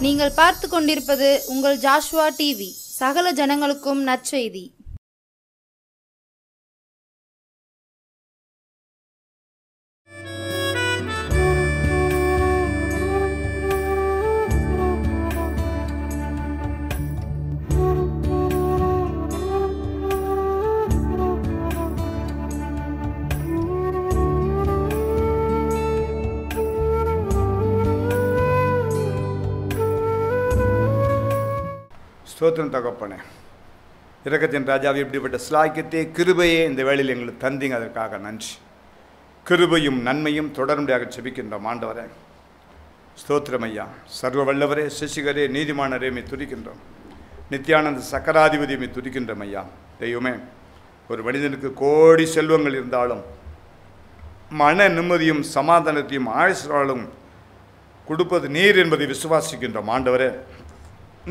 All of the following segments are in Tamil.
நீங்கள் பார்த்து கொண்டிருப்பது உங்கள் ஜாஷ்வா டிவி. சகல ஜனங்களுக்கும் நற்செய்தி. ஸ்தோத்திரம் தகப்பனே, இரக்கத்தின் ராஜாவை இப்படிப்பட்ட ஸ்லாக்கியத்தை கிருபையே இந்த வேளையில் எங்களுக்கு தந்தீங்க, அதற்காக நன்றி. கிருபையும் நன்மையும் தொடர்படியாக செபிக்கின்றோம் ஆண்டவரே. ஸ்தோத்திரம் ஐயா. சர்வ வல்லவரே, சிசிகரே, நீதிமானரே மை துதிக்கின்றோம். நித்யானந்த சக்கராதிபதி மை துதிக்கின்றோம் ஐயா. தெய்வமே, ஒரு மனிதனுக்கு கோடி செல்வங்கள் இருந்தாலும் மன நிம்மதியும் சமாதானத்தையும் ஆயுசும் கொடுப்பது நீர் என்பதை விசுவாசிக்கின்றோம் ஆண்டவரே.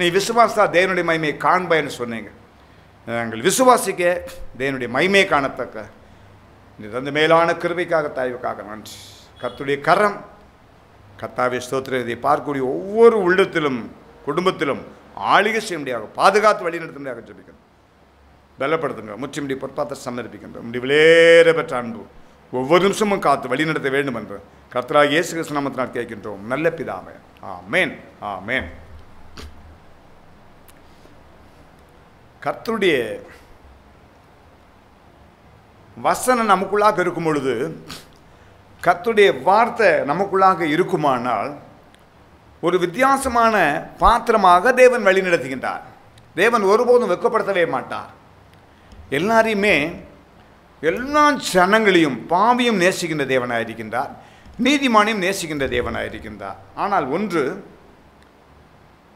நீ விசுவாசா தேவனுடைய மகிமையை காண்பாய்ன்னு சொன்னீங்க. நாங்கள் விசுவாசிக்க தேவனுடைய மகிமையை காணத்தக்க நீ தந்த மேலான கிருபைக்காக தாய்வுக்காக நன்றி. கர்த்தருடைய கரம் கர்த்தாவே ஸ்தோத்திரம். இதை பார்க்கக்கூடிய ஒவ்வொரு உள்ளத்திலும் குடும்பத்திலும் ஆளுகை செய்ய முடியாது, பாதுகாத்து வழிநடத்த முடியாது ஜெபிக்கிறோம். பலப்படுத்துங்க. முற்றிமுடி பொற்பாத்திர சமர்ப்பிக்கின்றோம். முடி விளையேற பெற்ற அன்பு ஒவ்வொரு நிமிஷமும் காத்து வழிநடத்த வேண்டும் என்று கர்த்தராகிய இயேசு கிறிஸ்து நாமத்தினால் கேட்கின்றோம் நல்ல பிதாவே. ஆமென், ஆமென். கர்த்தருடைய வசனம் நமக்குள்ளாக இருக்கும் பொழுது, கர்த்தருடைய வார்த்தை நமக்குள்ளாக இருக்குமானால் ஒரு வித்தியாசமான பாத்திரமாக தேவன் வழி நடத்துகின்றார். தேவன் ஒருபோதும் வெட்கப்படுத்தவே மாட்டார். எல்லாரையுமே எல்லா ஜனங்களையும் பாவியும் நேசிக்கின்ற தேவனாயிருக்கின்றார், நீதிமானையும் நேசிக்கின்ற தேவனாயிருக்கின்றார். ஆனால் ஒன்று,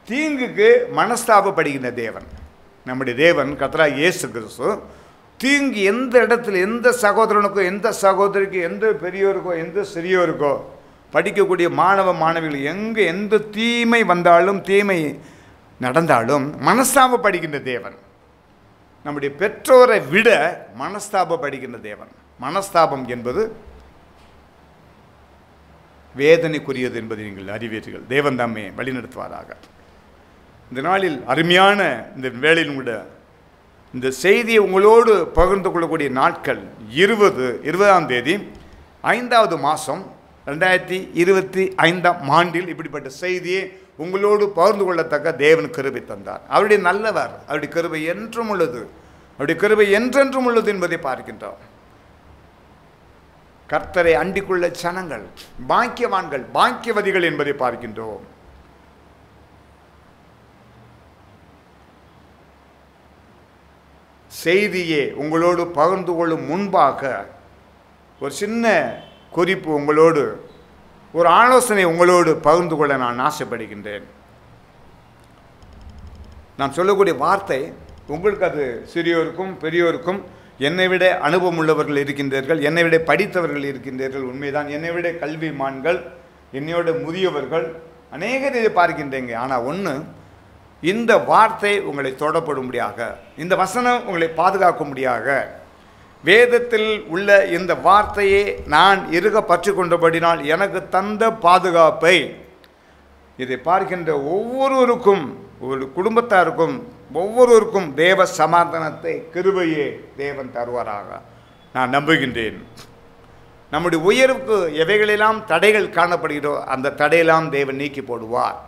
தீங்குக்கு மனஸ்தாபப்படுகின்ற தேவன் நம்முடைய தேவன் கர்த்தராகிய இயேசு கிறிஸ்து. தீங்கு எந்த இடத்துல எந்த சகோதரனுக்கோ எந்த சகோதரிக்கோ எந்த பெரியோருக்கோ எந்த சிறியோருக்கோ படிக்கக்கூடிய மாணவ மாணவிகள் எங்கே எந்த தீமை வந்தாலும் தீமை நடந்தாலும் மனஸ்தாபப்படுகின்ற தேவன். நம்முடைய பெற்றோரை விட மனஸ்தாபப்படுகின்ற தேவன். மனஸ்தாபம் என்பது வேதனைக்குரியது என்பதை நீங்கள் அறிவீர்கள். தேவன் தம்மை வழிநடத்துவாராக. இந்த நாளில் அருமையான இந்த வேளையில் கூட இந்த செய்தியை உங்களோடு பகிர்ந்து கொள்ளக்கூடிய நாட்கள் 20ஆம் தேதி 5வது மாதம் 2025ஆம் ஆண்டில் இப்படிப்பட்ட செய்தியை உங்களோடு பகிர்ந்து கொள்ளத்தக்க தேவன் கிருபை தந்தார். அவருடைய நல்லவர், அவருடைய கிருபை என்றும் உள்ளது, அவருடைய கிருபை என்றென்றும் உள்ளது என்பதை பார்க்கின்றோம். கர்த்தரை அண்டிக்குள்ள ஜனங்கள் பாக்கியவான்கள், பாக்கியவதிகள் என்பதை பார்க்கின்றோம். செய்தியை உங்களோடு பகிர்ந்து கொள்ளும் முன்பாக ஒரு சின்ன குறிப்பு உங்களோடு, ஒரு ஆலோசனை உங்களோடு பகிர்ந்து கொள்ள நான் ஆசைப்படுகின்றேன். நான் சொல்லக்கூடிய வார்த்தை உங்களுக்கு அது சிறியோருக்கும் பெரியோருக்கும் என்னை விட அனுபவம் உள்ளவர்கள் இருக்கின்றீர்கள், என்னை விட படித்தவர்கள் இருக்கின்றீர்கள், உண்மைதான். என்னை விட கல்விமான்கள், என்னையோட முதியவர்கள் அநேகர் இதை பார்க்கின்றீங்க. ஆனால் ஒன்று, இந்த வார்த்தை உங்களை தொடப்படும்படியாக, இந்த வசனம் உங்களை பாதுகாக்கும்படியாக, வேதத்தில் உள்ள இந்த வார்த்தையை நான் இருக பற்றி கொண்டபடினால் எனக்கு தந்த பாதுகாப்பை இதை பார்க்கின்ற ஒவ்வொருவருக்கும், ஒரு குடும்பத்தாருக்கும் ஒவ்வொருவருக்கும் தேவ சமாதானத்தை கிருபையே தேவன் தருவாராக நான் நம்புகின்றேன். நம்முடைய உயர்வுக்கு எவைகளெல்லாம் தடைகள் காணப்படுகிறோ அந்த தடையெல்லாம் தேவன் நீக்கி போடுவார்.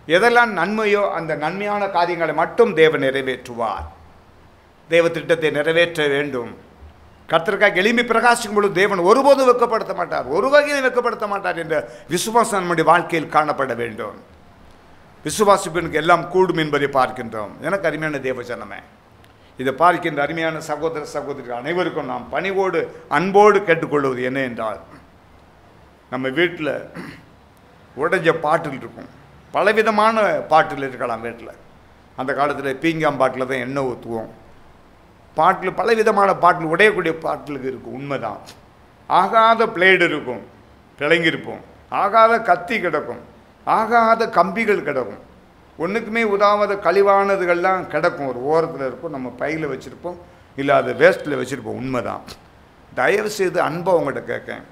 எதெல்லாம் நன்மையோ அந்த நன்மையான காரியங்களை மட்டும் தேவன் நிறைவேற்றுவார். தேவ திட்டத்தை நிறைவேற்ற வேண்டும். கர்த்தருக்காக எளிமை பிரகாசிக்கும் பொழுது தேவன் ஒருபோதும் வெட்கப்படுத்த மாட்டார், ஒரு வகையில் வெட்கப்படுத்த மாட்டார் என்ற விசுவாசம் நம்முடைய வாழ்க்கையில் காணப்பட வேண்டும். விசுவாசிப்பனுக்கு எல்லாம் கூடும் என்பதை பார்க்கின்றோம். எனக்கு அருமையான தேவஜனமே, இதை பார்க்கின்ற அருமையான சகோதர சகோதரிகள் அனைவருக்கும் நாம் பணிவோடு அன்போடு கேட்டுக்கொள்வது என்ன என்றால், நம்ம வீட்டில் உடைஞ்ச பாட்டில் இருக்கும், பலவிதமான பாட்டில் இருக்கலாம் வீட்டில். அந்த காலத்தில் பீங்காம் பாட்டில் தான் எண்ணெய் ஊற்றுவோம். பாட்டில் பலவிதமான பாட்டில், உடையக்கூடிய பாட்டிலுக்கு இருக்கும், உண்மைதான். ஆகாத பிளேடு இருக்கும், கிளங்கியிருப்போம். ஆகாத கத்தி கிடக்கும், ஆகாத கம்பிகள் கிடக்கும், ஒன்றுக்குமே உதாவாத கழிவானதுகள்லாம் கிடக்கும், ஒரு ஓரத்தில் இருக்கும். நம்ம பையில் வச்சுருப்போம், இல்லை அது வேஸ்ட்டில் வச்சுருப்போம், உண்மைதான். தயவு செய்து அன்பை உங்கள்கிட்ட கேட்கேன்,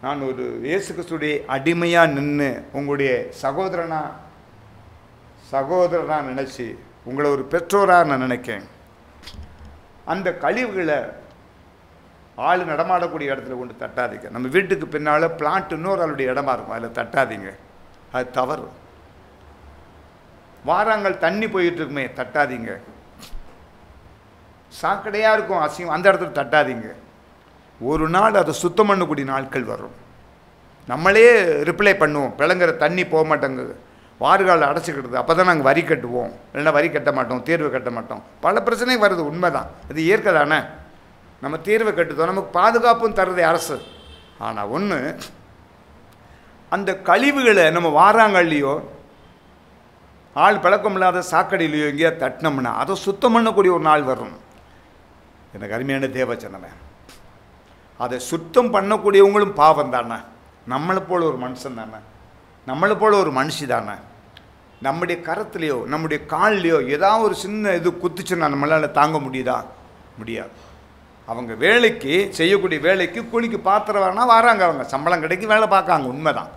நான் ஒரு இயேசு கிறிஸ்துடைய அடிமையாக நின்று உங்களுடைய சகோதரனா நினச்சி உங்களை ஒரு பெற்றோராக நான் நினைக்கேன். அந்த கழிவுகளை ஆள் நடமாடக்கூடிய இடத்துல கொண்டு தட்டாதீங்க. நம்ம வீட்டுக்கு பின்னால் பிளாட் இன்னொரு ஆளுடைய இடமா இருக்கும், அதில் தட்டாதீங்க, அது தவறு. வாராங்கள் தண்ணி போயிட்டு இருக்குமே, தட்டாதீங்க. சாக்கடையாக இருக்கும், அசிங்கம், அந்த இடத்துல தட்டாதீங்க. ஒரு நாள் அதை சுத்தம் பண்ணக்கூடிய நாட்கள் வரும். நம்மளே ரிப்ளை பண்ணுவோம், பிளங்குற தண்ணி போக மாட்டேங்குது, வாறுகால் அடைச்சிக்கிடுது, அப்போ தான் நாங்கள் வரி கட்டுவோம், இல்லைன்னா வரி கட்ட மாட்டோம், தீர்வு கட்ட மாட்டோம். பல பிரச்சனை வருது, உண்மைதான், இது இயற்கை தானே. நம்ம தீர்வை கட்டுதோம், நமக்கு பாதுகாப்பும் தருது அரசு. ஆனால் ஒன்று, அந்த கழிவுகளை நம்ம வாராங்கல்லையோ ஆள் பழக்கம் இல்லாத சாக்கடையிலையோ எங்கேயா தட்டினோம்னா அதை சுத்தம் பண்ணக்கூடிய ஒரு நாள் வரும். எனக்கு அருமையான தேவச்சனமே, அதை சுத்தம் பண்ணக்கூடியவங்களும் பாவம் தானே, நம்மளை போல் ஒரு மனுஷன் தானே, நம்மளை போல் ஒரு மனுஷி தானே. நம்முடைய கரத்துலேயோ நம்முடைய கால்லையோ ஏதாவது ஒரு சின்ன இது குத்துச்சுன்னா நம்மளால் தாங்க முடியுதா? முடியாது. அவங்க வேலைக்கு செய்யக்கூடிய வேலைக்கு கூலிக்கு பாத்திரம் வேணால் வராங்க, அவங்க சம்பளம் கிடைக்கி வேலை பார்க்காங்க, உண்மைதான்.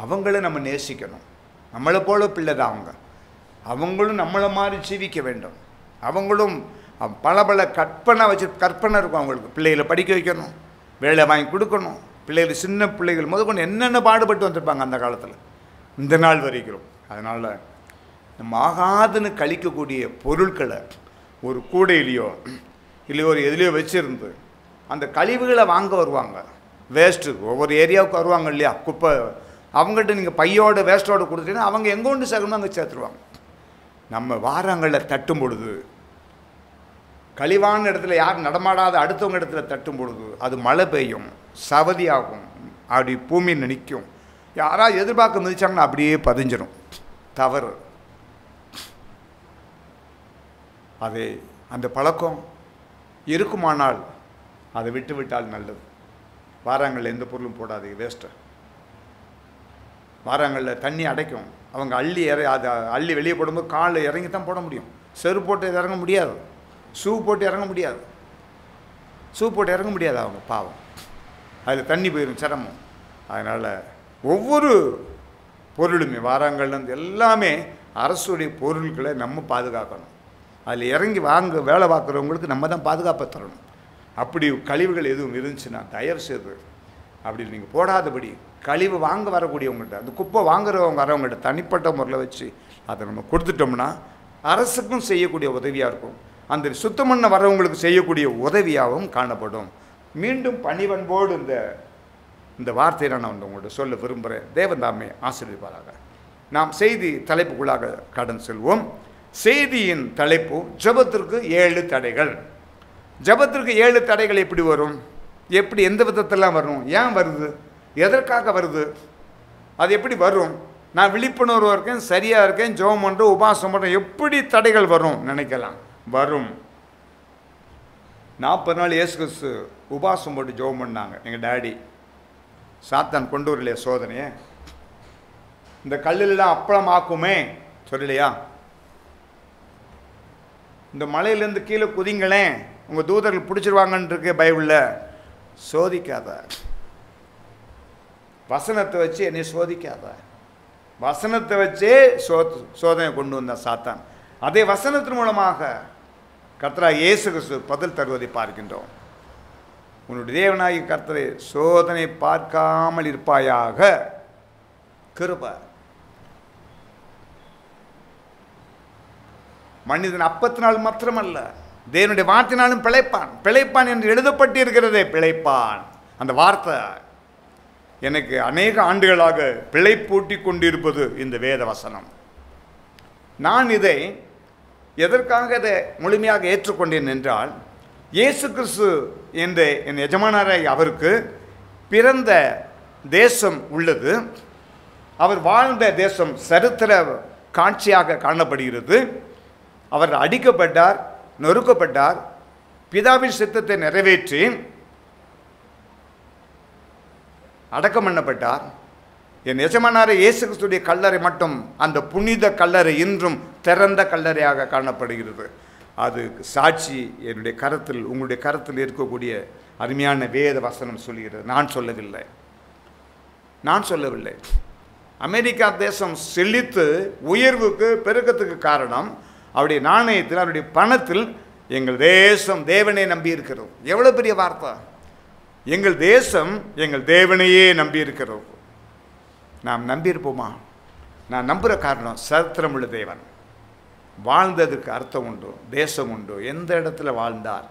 அவங்கள நம்ம நேசிக்கணும், நம்மளை போல பிள்ளை தான் அவங்க. அவங்களும் நம்மளை மாதிரி ஜீவிக்க வேண்டும். அவங்களும் பல கற்பனை இருக்கும் அவங்களுக்கு. பிள்ளைகளை படிக்க வைக்கணும், வேலை வாங்கி கொடுக்கணும், பிள்ளைகள் சின்ன பிள்ளைகள் முதற்கொண்டு என்னென்ன பாடுபட்டு வந்திருப்பாங்க அந்த காலத்தில், இந்த நாள் வரைக்கும். அதனால் நம்ம ஆகாதுன்னு கழிக்கக்கூடிய பொருட்களை ஒரு கூடையிலையோ இல்லை ஒரு எதுலையோ வச்சுருந்து அந்த கழிவுகளை வாங்க வருவாங்க. வேஸ்ட்டு ஒவ்வொரு ஏரியாவுக்கு வருவாங்க இல்லையா, குப்பை, அவங்கள்ட்ட நீங்கள் பையோட வேஸ்ட்டோடு கொடுத்தீங்கன்னா அவங்க எங்கே கொண்டு சேர்க்கணும் அங்கே சேர்த்துருவாங்க. நம்ம வாரங்களில் தட்டும் பொழுது, கழிவான இடத்துல யார் நடமாடாத அடுத்தவங்க இடத்துல தட்டும் பொழுது அது மழை பெய்யும், சவதியாகும், அப்படி பூமியில் நிற்கும். யாராவது எதிர்பார்க்க மிதிச்சாங்கன்னா அப்படியே பதிஞ்சிடும். தவறு. அதே அந்த பழக்கம் இருக்குமானால் அதை விட்டு விட்டால் நல்லது. வாராங்களில் எந்த பொருளும் போடாதீங்க, வேஸ்ட்டு. வாராங்களில் தண்ணி அடைக்கும், அவங்க அதை அள்ளி வெளியே போடும்போது காலில் இறங்கி தான் போட முடியும். செருப்பு போட்டு இறங்க முடியாது, ஷூ போட்டு இறங்க முடியாது, அவங்க பாவம், அதில் தண்ணி போயிடும், சிரமம். அதனால் ஒவ்வொரு பொருளுமே வாராங்கள்லேருந்து எல்லாமே அரசுடைய பொருட்களை நம்ம பாதுகாக்கணும். அதில் இறங்கி வேலை பார்க்குறவங்களுக்கு நம்ம தான் பாதுகாப்பை தரணும். அப்படி கழிவுகள் எதுவும் இருந்துச்சுன்னா தயவு செய்து அப்படி நீங்கள் போடாதபடி கழிவு வாங்க வரக்கூடியவங்கள்ட்ட, அந்த குப்பை வரவங்கள்ட்ட தனிப்பட்ட முறையில் வச்சு அதை நம்ம கொடுத்துட்டோம்னா அரசுக்கும் செய்யக்கூடிய உதவியாக இருக்கும், அந்த சுத்தம் பண்ண வரவங்களுக்கு செய்யக்கூடிய உதவியாகவும் காணப்படும். மீண்டும் பணிவன்போடு இந்த வார்த்தையை நான் உங்கள்கிட்ட சொல்ல விரும்புகிறேன். தேவன் தாமே ஆசீர்வதிப்பாராக. நாம் செய்தி தலைப்புக்குள்ளாக கடந்து செல்வோம். செய்தியின் தலைப்பு ஜெபத்திற்கு 7 தடைகள். ஜெபத்திற்கு 7 தடைகள் எப்படி வரும், எப்படி எந்த விதத்தெல்லாம் வரும், ஏன் வருது, எதற்காக வருது, அது எப்படி வரும், நான் விழிப்புணர்வு இருக்கேன், சரியாக இருக்கேன், ஜெபம் பண்ணுறேன், உபாசம் பண்ணுறேன், எப்படி தடைகள் வரும் நினைக்கலாம். வரும். 40 நாள் இயேசு கிறிஸ்து உபாசம் போட்டு ஜெபம் பண்ணாங்க. எங்கள் டாடி சாத்தான் கொண்டு வரலையா சோதனையே, இந்த கல்லுலாம் அப்பளம் ஆக்குமே சொல்லலையா, இந்த மலையிலேருந்து கீழே குதிங்களேன் உங்கள் தூதர்கள் பிடிச்சிருவாங்கன்னு இருக்கு பைபிளில். சோதிக்காத, வசனத்தை வச்சு என்னை சோதிக்காத. வசனத்தை வச்சே சோதனை கொண்டு வந்த சாத்தான். அதே வசனத்தின் மூலமாக கர்த்தராகிய இயேசு கிறிஸ்து பதில் தருவதை பார்க்கின்றோம். உன்னுடைய தேவனாகிய கர்த்தரை சோதனை பார்க்காமல் இருப்பாயாக, கிருபை. மனிதன் அப்பத்தினால் மாத்திரமல்ல, தேவனுடைய வார்த்தையினாலும் பிழைப்பான் என்று எழுதப்பட்டு இருக்கிறதே, பிழைப்பான். அந்த வார்த்தை எனக்கு அநேக ஆண்டுகளாக பிழைப்பூட்டி கொண்டிருப்பது இந்த வேத வசனம். நான் இதை எதற்காக இதை முழுமையாக ஏற்றுக்கொண்டேன் என்றால், இயேசு கிறிஸ்து என்ற என் எஜமானராய் அவருக்கு பிறந்த தேசம் உள்ளது, அவர் வாழ்ந்த தேசம் சரித்திர காட்சியாக காணப்படுகிறது. அவர் அடிக்கப்பட்டார், நொறுக்கப்பட்டார், பிதாவின் சித்தத்தை நிறைவேற்றி அடக்கம் பண்ணப்பட்டார். என் எஜமானாரை இயேசு கிறிஸ்துடைய கல்லறை மட்டும் அந்த புனித கல்லறை இன்றும் திறந்த கல்லறையாக காணப்படுகிறது. அது சாட்சி என்னுடைய கரத்தில், உங்களுடைய கரத்தில் இருக்கக்கூடிய அருமையான வேத வசனம் சொல்கிறது, நான் சொல்லவில்லை. நான் சொல்லவில்லை. அமெரிக்கா தேசம் செழித்து உயர்வுக்கு பெருக்கத்துக்கு காரணம் அவருடைய நாணயத்தில், அவருடைய பணத்தில் எங்கள் தேசம் தேவனை நம்பி இருக்கிறது. எவ்வளோ பெரிய வார்த்தை! எங்கள் தேசம் எங்கள் தேவனையே நம்பி இருக்கிறது. நாம் நம்பியிருப்போமா? நான் நம்புகிற காரணம், சரித்திரம் உள்ள தேவன். வாழ்ந்ததுக்கு அர்த்தம் உண்டு, தேசம் உண்டு. எந்த இடத்துல வாழ்ந்தார்,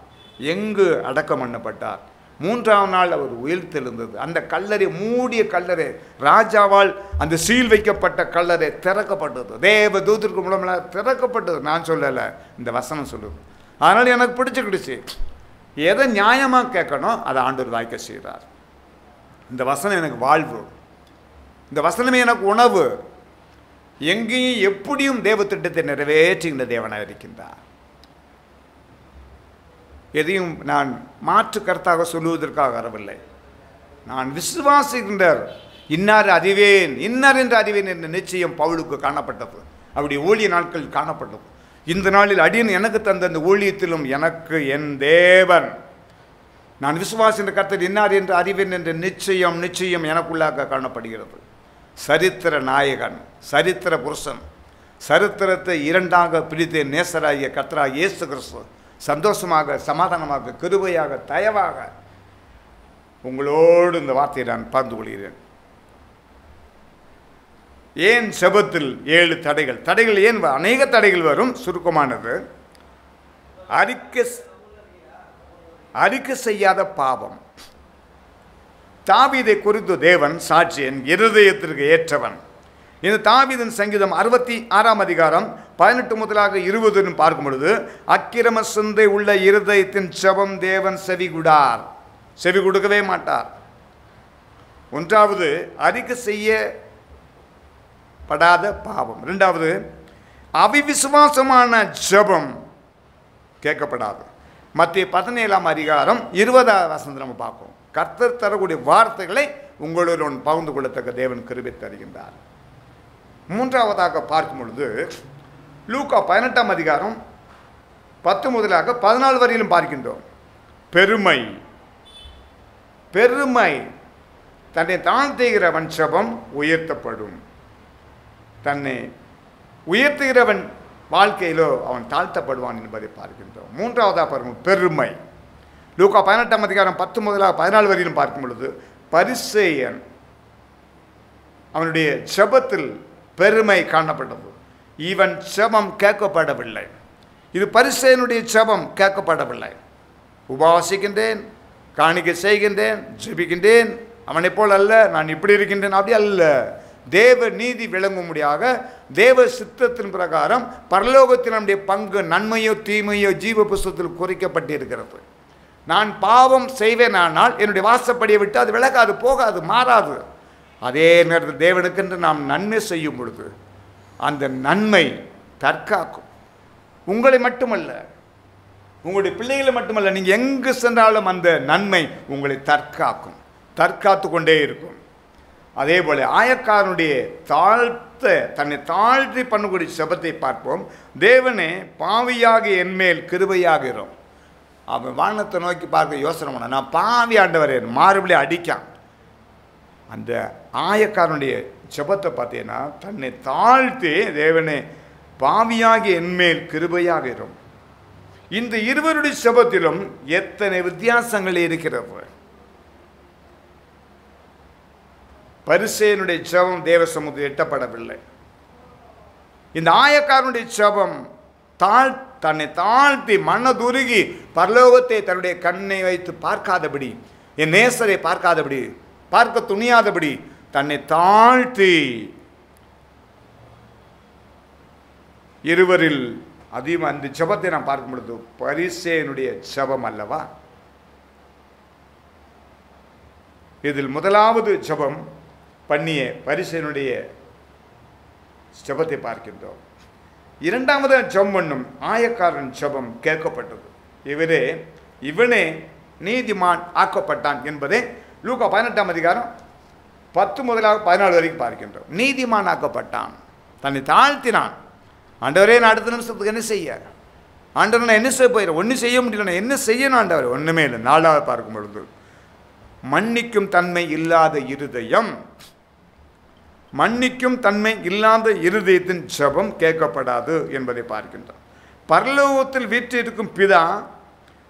எங்கு அடக்கம் பண்ணப்பட்டார், 3ஆம் நாள் அவர் உயிர்த்தெழுந்தது. அந்த கல்லறை, மூடிய கல்லறை, ராஜாவால் அந்த சீல் வைக்கப்பட்ட கல்லறை திறக்கப்பட்டது. தேவ தூதருக்கு மூலமாக திறக்கப்பட்டது. நான் சொல்லலை, இந்த வசனம் சொல்லுது. அதனால் எனக்கு பிடிச்சிக்கிடுச்சு. எதை நியாயமாக கேட்கணும் அதை ஆண்டவர் வாய்க்க செய்கிறார். இந்த வசனம் எனக்கு வாழ்வு, இந்த வசனமே எனக்கு உணவு. எங்கேயும் எப்படியும் தேவ திட்டத்தை நிறைவேற்றுகின்ற தேவனாக இருக்கின்றார். எதையும் நான் மாற்று கருத்தாக சொல்லுவதற்காக வரவில்லை. நான் விசுவாசிக்கின்றார். இன்னார் அறிவேன், இன்னார் என்று அறிவேன் என்ற நிச்சயம் பவுலுக்கு காணப்பட்டது. அப்படி ஊழிய நாட்கள் காணப்பட்டது. இந்த நாளில் அடியன் எனக்கு தந்த அந்த ஊழியத்திலும் எனக்கு என் தேவன், நான் விசுவாசிக்கின்ற கர்த்தர் இன்னார் என்று அறிவேன் என்ற நிச்சயம் நிச்சயம் எனக்குள்ளாக காணப்படுகிறது. சரித்திர நாயகன், சரித்திர புருஷன், சரித்திரத்தை இரண்டாக பிரித்த நேசராகிய கர்த்தராகிய இயேசு கிறிஸ்து சந்தோஷமாக, சமாதானமாக, கிருபையாக, தயவாக உங்களோடு இந்த வார்த்தையை நான் பகிர்ந்து கொள்கிறேன். ஏன் செபத்தில் 7 தடைகள்? தடைகள் ஏன்? அநேக தடைகள் வரும். சுருக்கமானது, அறிக்கை செய்யாத பாவம். தாவீதை குறித்து தேவன் சாட்சியன், இருதயத்திற்கு ஏற்றவன். இந்த தாவீதின் சங்கீதம் 66ஆம் அதிகாரம் 18 முதலாக 20 பார்க்கும் பொழுது, அக்கிரம சிந்தை உள்ள இருதயத்தின் ஜெபம் தேவன் செவி கொடுக்கவே மாட்டார். ஒன்றாவது, அறிக்கை செய்யப்படாத பாவம். இரண்டாவது, அவிவிசுவாசமான ஜெபம் கேட்கப்படாது. மத்திய 17ஆம் அதிகாரம் 20ஆம் வசனத்தை நம்ம பார்ப்போம். கர்த்தர் தரக்கூடிய வார்த்தைகளை உங்களுடன் பகிர்ந்து கொள்ளத்தக்க தேவன் கிருபை தருகின்றார். மூன்றாவதாக பார்க்கும் பொழுது, லூக்கா 18ஆம் அதிகாரம் 10 முதலாக 14 வரையிலும் பார்க்கின்றோம். பெருமை. தன்னை தாழ்த்துகிறவன் ஜெபம் உயர்த்தப்படும். தன்னை உயர்த்துகிறவன் வாழ்க்கையிலோ அவன் தாழ்த்தப்படுவான் என்பதை பார்க்கின்றோம். மூன்றாவதாக பாருங்கள், பெருமை. லூக்கா 18ஆம் அதிகாரம் 10 முதலாக 14 வரையிலும் பார்க்கும் பொழுது, பரிசேயன், அவனுடைய ஜெபத்தில் பெருமை காணப்பட்டது. இவன் ஜெபம் கேட்கப்படவில்லை. இது பரிசேயனுடைய ஜெபம் கேட்கப்படவில்லை. உபவாசிக்கின்றேன், காணிக்கை செய்கின்றேன், ஜெபிக்கின்றேன், அவனை போல் அல்ல, நான் இப்படி இருக்கின்றேன், அப்படி அல்ல. தேவ நீதி விளங்கும்படியாக தேவ சித்தத்தின் பிரகாரம் பரலோகத்தில் நம்முடைய பங்கு, நன்மையோ தீமையோ ஜீவ புஸ்தகத்தில் குறிக்கப்பட்டிருக்கிறது. நான் பாவம் செய்வேனானால் என்னுடைய வாசப்படியை விட்டு அது விலகாது, போகாது, மாறாது. அதே நேரத்தில் தேவனுக்கென்று நாம் நன்மை செய்யும் பொழுது அந்த நன்மை தற்காக்கும். உங்களை மட்டுமல்ல, உங்களுடைய பிள்ளைகளை மட்டுமல்ல, நீங்கள் எங்கு சென்றாலும் அந்த நன்மை உங்களை தற்காத்து கொண்டே இருக்கும். அதே போல ஆயக்காரனுடைய தன்னை தாழ்த்தி பண்ணக்கூடிய ஜெபத்தை பார்ப்போம். தேவனே, பாவியாக என்மேல் கிருபையாகிறோம். அவன் வானத்தை நோக்கி பார்க்க யோசனை பண்ண, நான் பாவி ஆண்டவரே, மாறுபடி அடிக்கான். அந்த ஆயக்காரனுடைய ஜெபத்தை பார்த்தீங்கன்னா, தன்னை தாழ்த்தி தேவனே பாவியாகி என்மேல் கிருபையாகிறோம். இந்த இருவருடைய ஜெபத்திலும் எத்தனை வித்தியாசங்கள் இருக்கிறது. பரிசேயனுடைய ஜெபம் தேவ சமூகத்தில் எட்டப்படவில்லை. இந்த ஆயக்காரனுடைய ஜெபம் தன்னை தாழ்த்தி மனதுருகி பரலோகத்தை தன்னுடைய கண்ணை வைத்து பார்க்காதபடி, என் நேசரை பார்க்காதபடி, பார்க்க துணியாதபடி தன்னை தாழ்த்தி, இருவரில் அதிகம் அந்த ஜெபத்தை நாம் பார்க்கும் பொழுது பரிசேயனுடைய ஜெபம் அல்லவா? இதில் முதலாவது ஜெபம் பண்ணிய பரிசேயனுடைய ஜெபத்தை பார்க்கின்றோம். இரண்டாவது ஜெபம் பண்ணும் ஆயக்காரன் ஜெபம் கேட்கப்பட்டது. இவனே நீதிமான் ஆக்கப்பட்டான் என்பதை லூக்கா 18ஆம் அதிகாரம் 10 முதலாக 14 வரைக்கும் பார்க்கின்றோம். நீதிமான் ஆக்கப்பட்டான், தன்னை தாழ்த்தினான். ஆண்டவரே, நான் அடுத்த நிமிஷத்துக்கு என்ன செய்ய? ஆண்டவர், நான் என்ன செய்ய போயிடுறேன்? ஒன்றும் செய்ய முடியல, நான் என்ன செய்யணும் ஆண்டவர்? ஒன்றுமே இல்லை. 4ஆவது பார்க்கும் பொழுது, மன்னிக்கும் தன்மை இல்லாத இருதயம் மன்னிக்கும் தன்மை இல்லாத இருதயத்தின் ஜெபம் கேட்கப்படாது என்பதை பார்க்கின்றோம். பரலோகத்தில் வீற்றிருக்கும் பிதா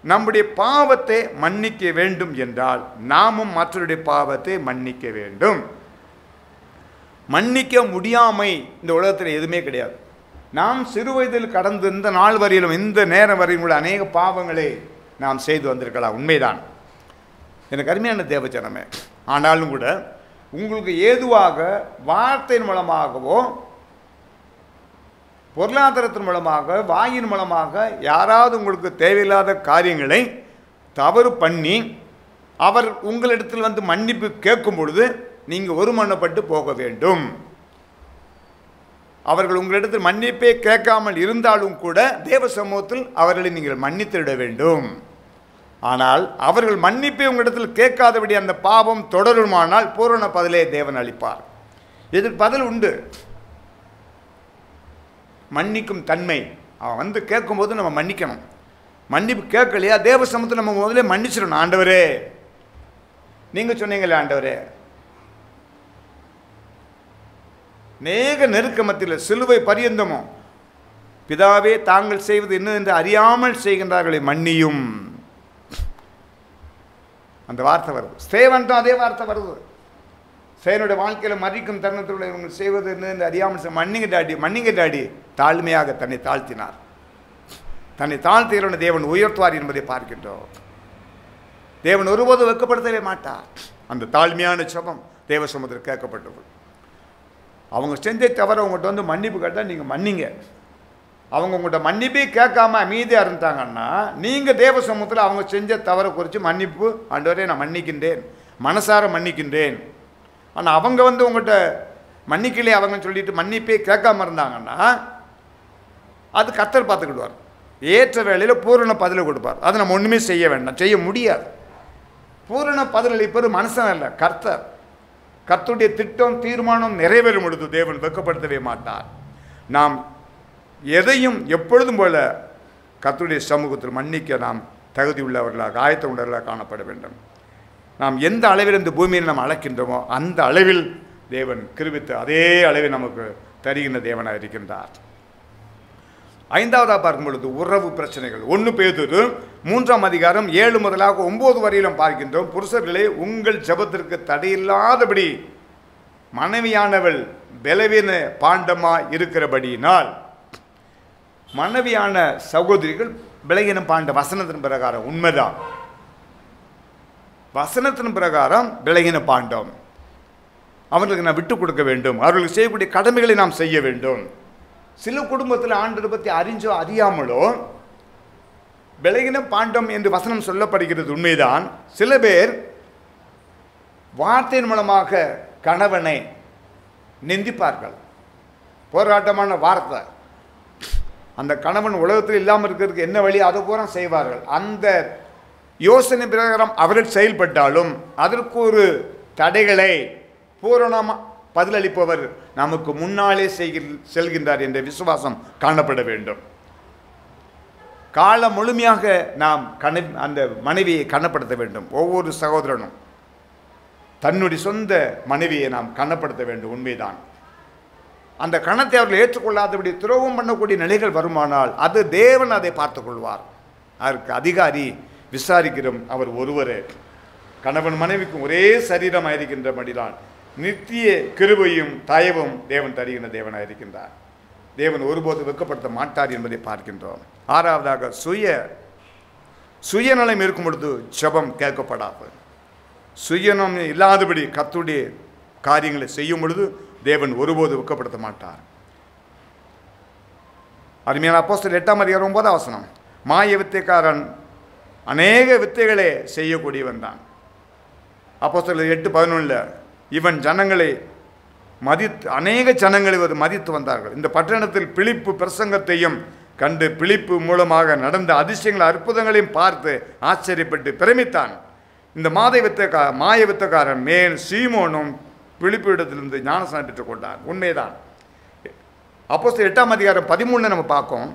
நம்முடைய பாவத்தை மன்னிக்க வேண்டும் என்றால் நாமும் மற்றவருடைய பாவத்தை மன்னிக்க வேண்டும். மன்னிக்க முடியாமை இந்த உலகத்தில் எதுவுமே கிடையாது. நாம் சிறு வயதில் கடந்து இந்த நாள் வரையிலும் இந்த நேரம் வரையிலும் உள்ள அநேக பாவங்களை நாம் செய்து வந்திருக்கலாம், உண்மைதான். எனக்கு அருமையான தேவஜனமே, ஆனாலும் கூட உங்களுக்கு ஏதுவாக வார்த்தையின் மூலமாகவோ பொருளாதாரத்தின் மூலமாக வாயின் மூலமாக யாராவது உங்களுக்கு தேவையில்லாத காரியங்களை தவறு பண்ணி அவர் உங்களிடத்தில் வந்து மன்னிப்பு கேட்கும் பொழுது நீங்கள் ஒருமனப்பட்டு போக வேண்டும். அவர்கள் உங்களிடத்தில் மன்னிப்பே கேட்காமல் இருந்தாலும் கூட தேவ சமூகத்தில் அவர்களை நீங்கள் மன்னித்துவிட வேண்டும். ஆனால் அவர்கள் மன்னிப்பை உங்களிடத்தில் கேட்காதபடி அந்த பாவம் தொடருமானால் பூரண பதிலை தேவன் அளிப்பார். இதற்கு பதில் உண்டு. மன்னிக்கும் தன்மை, அவன் வந்து கேட்கும்போது நம்ம மன்னிக்கணும். மன்னிப்பு கேட்கலையா தேவ சமூகத்தில் நம்ம முதல்ல மன்னிச்சிடணும். ஆண்டவரே, நீங்கள் சொன்னீங்களே ஆண்டவரே, நேக நெருக்க மத்தியில் சிலுவை பரியந்தமோ பிதாவே தாங்கள் செய்வது என்ன என்று அறியாமல் செய்கின்றார்களே மன்னியும். அந்த வார்த்தை வருது. ஸ்தேவன் தான் அதே வார்த்தை வருது. சேனுடைய வாழ்க்கையில் மறிக்கும் தருணத்தில் இவங்க செய்வது என்ன அறியாமல் மன்னிங்க டாடி, மன்னிங்க டாடி. தாழ்மையாக தன்னை தாழ்த்தினார். தன்னை தாழ்த்துகிறவனை தேவன் உயர்த்துவார் என்பதை பார்க்கின்றோம். தேவன் ஒருபோதும் வெட்கப்படுத்தவே மாட்டார். அந்த தாழ்மையான ஜெபம் தேவ சமூகத்தில் கேட்கப்பட்டது. அவங்க செஞ்ச தவிர உங்கள்கிட்ட வந்து மன்னிப்பு கேட்டால் நீங்கள் மன்னிங்க. அவங்க உங்கள்கிட்ட மன்னிப்பே கேட்காம அமைதியாக இருந்தாங்கன்னா நீங்கள் தேவ சமூகத்தில் அவங்க செஞ்ச தவறை குறித்து மன்னிப்பு, ஆண்டவரே நான் மன்னிக்கின்றேன், மனசார மன்னிக்கின்றேன். ஆனால் அவங்க வந்து உங்கள்கிட்ட மன்னிக்கலையே அவங்கன்னு சொல்லிட்டு மன்னிப்பே கேட்காம இருந்தாங்கன்னா அது கர்த்தர் பார்த்துக்கிடுவார். ஏற்ற வேளையில் பூரண பதிலை கொடுப்பார். அது நம்ம ஒன்றுமே செய்ய வேண்டாம், செய்ய முடியாது. பூரண பதிலளிப்பது மனுஷன் அல்ல, கர்த்தர். கர்த்தருடைய திட்டம் தீர்மானம் நிறைவேறும் பொழுது தேவன் வெட்கப்படுத்தவே மாட்டார். நாம் எதையும் எப்பொழுதும் போல கர்த்தருடைய சமூகத்தில் மன்னிக்க நாம் தகுதி உள்ளவர்களாக ஆயத்த உள்ளவர்களாக காணப்பட வேண்டும். நாம் எந்த அளவில் இந்த பூமியில் நாம் அளக்கின்றோமோ அந்த அளவில் தேவன் கிருபித்து அதே அளவில் நமக்கு தருகின்ற தேவனாக இருக்கின்றார். ஐந்தாவதாக பார்க்கும் பொழுது உறவு பிரச்சனைகள். 1 பேதுரு 3ஆம் அதிகாரம் 7 முதலாக 9 வரையிலும் பார்க்கின்றோம். புருஷர்களே, உங்கள் ஜெபத்திற்கு தடையில்லாதபடி மனைவியானவள் பலவீன பாண்டமா இருக்கிறபடியினால், மனைவியான சகோதரிகள் பலவீனம் பாண்ட வசனத்தின் பிரகாரம் உண்மைதான். வசனத்தின் பிரகாரம் பலவீன பாண்டம். அவர்களுக்கு நான் விட்டு கொடுக்க வேண்டும். அவர்களுக்கு செய்யக்கூடிய கடமைகளை நாம் செய்ய வேண்டும். சில குடும்பத்தில் ஆண்டவரை பற்றி அறிஞ்சோ அறியாமலோ பலவீன பாண்டம் என்று வசனம் சொல்லப்படுகிறது, உண்மைதான். சில பேர் வார்த்தையின் மூலமாக கணவனை நிந்திப்பார்கள். போராட்டமான வார்த்தை. அந்த கணவன் உலகத்தில் இல்லாமல் இருக்கிறதுக்கு என்ன வழி அதை பூரா செய்வார்கள். அந்த யோசனை பிரகாரம் அவர்கள் செயல்பட்டாலும் அதற்கு ஒரு தடைகளை பூரணமாக பதிலளிப்பவர் நமக்கு முன்னாலே செல்கின்றார் என்ற விசுவாசம் காணப்பட வேண்டும். காலம் முழுமையாக நாம் அந்த மனைவியை கனப்படுத்த வேண்டும். ஒவ்வொரு சகோதரனும் தன்னுடைய சொந்த மனைவியை நாம் கனப்படுத்த வேண்டும், உண்மைதான். அந்த கணத்தை அவர்கள் ஏற்றுக்கொள்ளாதபடி துரோகம் பண்ணக்கூடிய நிலைகள் வருமானால் அது தேவன் அதை பார்த்துக் கொள்வார். அதற்கு அதிகாரி விசாரிக்கிறோம் அவர் ஒருவரே. கணவன் மனைவிக்கும் ஒரே சரீரமாக இருக்கின்றபடிதான் நித்திய கிருபையும் தயவும் தேவன் தருகின்ற தேவனாக இருக்கின்றார். தேவன் ஒருபோது வெட்கப்படுத்த மாட்டார் என்பதை பார்க்கின்றோம். 6வதாக சுயநலம் இருக்கும் பொழுது ஜெபம் கேட்கப்படாது. சுயநலம் இல்லாதபடி கர்த்தருடைய காரியங்களை செய்யும் பொழுது தேவன் ஒருபோது வெட்கப்படுத்த மாட்டார். அருமையான அப்போஸ்தலர் 8ஆம் அதிகாரம் 9ஆம் வசனம். மாய வித்தைக்காரன் அநேக வித்தைகளை செய்யக்கூடியவன் தான். அப்போஸ்தலர் 8:11 இவன் ஜனங்களை அநேக ஜனங்களை மதித்து வந்தார்கள். இந்த பட்டணத்தில் பிலிப்பு பிரசங்கத்தையும் கண்டு பிலிப்பு மூலமாக நடந்த அதிசயங்கள் அற்புதங்களையும் பார்த்து ஆச்சரியப்பட்டு பிரமித்தான். இந்த மாய வித்தக்காரன் மேல் சீமோனும் பிலிப்பு இடத்திலிருந்து ஞானஸ்நானம் பெற்றுக் கொண்டார். உண்மைதான். அப்போஸ்தலர் 8ஆம் அதிகாரம் 13 நம்ம பார்க்கோம்.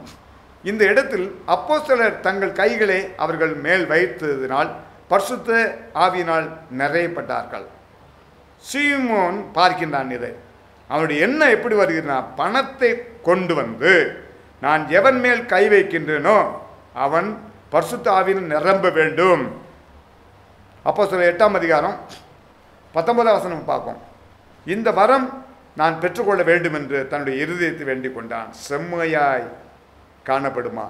இந்த இடத்தில் அப்போஸ்தலர் தங்கள் கைகளை அவர்கள் மேல் வைத்ததினால் பரிசுத்த ஆவியினால் நிறையப்பட்டார்கள். சீமோன் பார்க்கின்றான் இதை. அவனுடைய எண்ணம் எப்படி வருகிறனா, பணத்தை கொண்டு வந்து நான் எவன் மேல் கை வைக்கின்றேனோ அவன் பரிசுத்த ஆவியில் நிரம்ப வேண்டும். அப்போஸ்தலர் 8ஆம் அதிகாரம் 19ஆம் வசனம் பார்ப்போம். இந்த வரம் நான் பெற்றுக்கொள்ள வேண்டும் என்று தன்னுடைய இருதயத்தை வேண்டிக் கொண்டான். செம்மையாய் காணப்படுமா?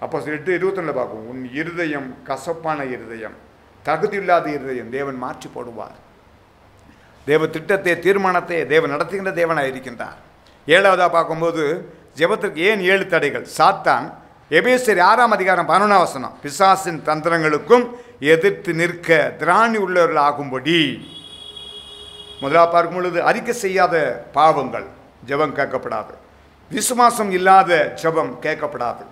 அப்போஸ்தலர் 8:21 பார்ப்போம். உன் இருதயம் கசப்பான இருதயம், தகுதியில்லாத இருதயம் தேவன் மாற்றி போடுவார். தேவ திட்டத்தை, தீர்மானத்தை தேவன் நடத்துகின்ற தேவனாக இருக்கின்றார். 7ஆவதாக பார்க்கும்போது ஜெபத்திற்கு ஏன் 7 தடைகள்? சாத்தான் எபேசியர் 6ஆம் அதிகாரம் 11ஆம் வசனம், பிசாசின் தந்திரங்களுக்கும் எதிர்த்து நிற்க திராணி உள்ளவர்கள் ஆகும்படி. முதலாக பார்க்கும் பொழுது அறிக்கை செய்யாத பாவங்கள் ஜெபம் கேட்கப்படாது, விசுவாசம் இல்லாத ஜெபம் கேட்கப்படாது,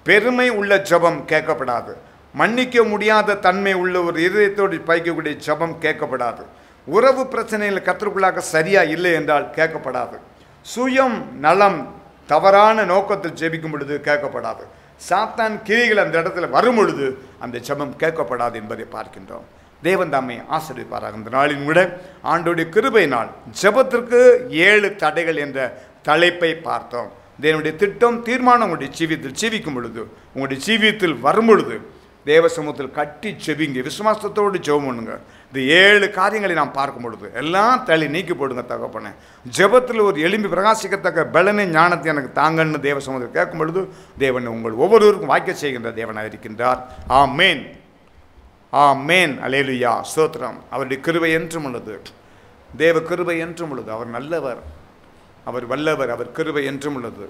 பெருமை உள்ள ஜெபம் கேட்கப்படாது, மன்னிக்க முடியாத தன்மை உள்ள ஒரு இதயத்தோடு பயக்கக்கூடிய ஜெபம் கேட்கப்படாது, உறவு பிரச்சனையில் கர்த்தருக்குள்ளாக சரியா இல்லை என்றால் கேட்கப்படாது, சுயம் நலம் தவறான நோக்கத்தில் ஜெபிக்கும் பொழுது கேட்கப்படாது, சாத்தான் கிரிகள் அந்த இடத்துல வரும் பொழுது அந்த ஜெபம் கேட்கப்படாது என்பதை பார்க்கின்றோம். தேவன் தாமே ஆசீர்வதிப்பாராக. இந்த நாளின் விட ஆண்டோடைய கிருபையினால் ஜெபத்திற்கு 7 தடைகள் என்ற தலைப்பை பார்த்தோம். தேவனுடைய திட்டம், தீர்மானம் உங்களுடைய ஜீவியத்தில் ஜீவிக்கும் பொழுது, உங்களுடைய ஜீவியத்தில் வரும் பொழுது தேவ சமூகத்தில் கட்டி செவிங்க, விசுவாசத்தோடு ஜெபம் பண்ணுங்க. இந்த 7 காரியங்களை நாம் பார்க்கும் பொழுது எல்லாம் தள்ளி நீக்கி போடுங்க தகப்பனே. ஜெபத்தில் ஒரு எலும்பி பிரகாசிக்கத்தக்க பலனை ஞானத்தை எனக்கு தாங்கன்னு தேவ சமூகத்தில் கேட்கும் பொழுது தேவன் உங்கள் ஒவ்வொருவருக்கும் வாய்க்க செய்கின்ற தேவனாக இருக்கின்றார். ஆமேன், ஆமேன், அல்லேலூயா, ஸ்தோத்திரம். அவருடைய கிருபை என்றும் உள்ளது, தேவ கிருபை என்றும் உள்ளது. அவர் நல்லவர், அவர் வல்லவர், அவர் கிருபை என்றும் உள்ளது.